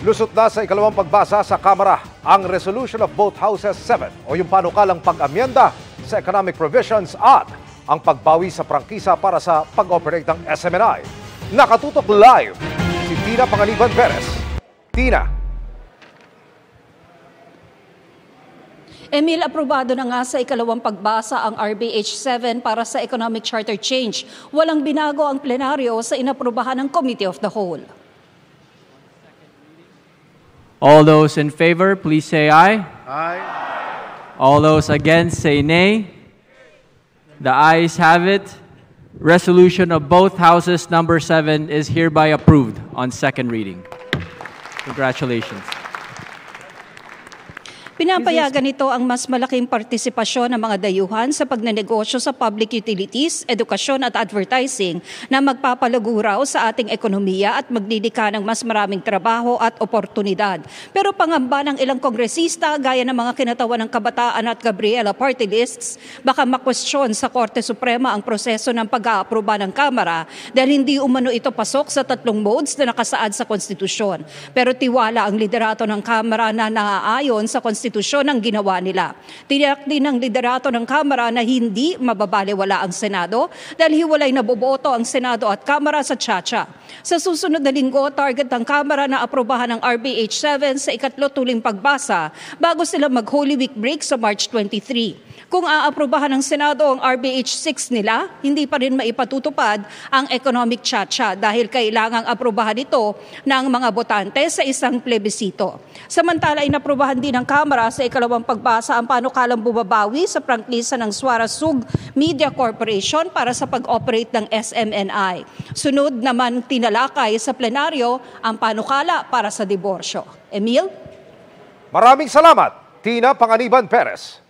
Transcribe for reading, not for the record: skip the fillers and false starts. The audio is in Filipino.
Lusot na sa ikalawang pagbasa sa Kamara ang Resolution of both Houses 7 o yung panukalang pag-amyenda sa economic provisions at ang pagbawi sa prangkisa para sa pag-operate ng SMNI. Nakatutok live si Tina Panganiban Perez. Tina. Emil, aprobado na nga sa ikalawang pagbasa ang RBH 7 para sa Economic Charter Change. Walang binago ang plenaryo sa inaprubahan ng Committee of the Whole. All those in favor, please say aye. Aye. All those against, say nay. The ayes have it. Resolution of both Houses number 7 is hereby approved on second reading. Congratulations. Pinapayagan ito ang mas malaking partisipasyon ng mga dayuhan sa pagnenegosyo sa public utilities, edukasyon at advertising na magpapalago raw sa ating ekonomiya at magdidika ng mas maraming trabaho at oportunidad. Pero pangamba ng ilang kongresista gaya ng mga kinatawan ng Kabataan at Gabriela party lists, baka makwestiyon sa Korte Suprema ang proseso ng pag-aaproba ng Kamara dahil hindi umano ito pasok sa tatlong modes na nakasaad sa konstitusyon. Pero tiwala ang liderato ng Kamara na naaayon sa konstitusyon ang ginawa nila. Tiniyak din ng liderato ng Kamara na hindi mababaliwala ang Senado dahil hiwalay na boboto ang Senado at Kamara sa Tsa-Tsa. Sa susunod na linggo, target ng Kamara na aprobahan ang RBH 7 sa ikatlo tuling pagbasa bago sila mag-Holy Week break sa March 23. Kung aaprobahan ng Senado ang RBH 6 nila, hindi pa rin maipatutupad ang economic Tsa-Tsa dahil kailangang aprobahan ito ng mga botante sa isang plebisito. Samantala, inaprobahan din ng Kamara sa ikalawang pagbasa ang panukalang bumabawi sa prangkisa ng Suarasug Media Corporation para sa pag-operate ng SMNI. Sunod naman tinalakay sa plenaryo ang panukala para sa diborsyo. Emil? Maraming salamat, Tina Panganiban Perez.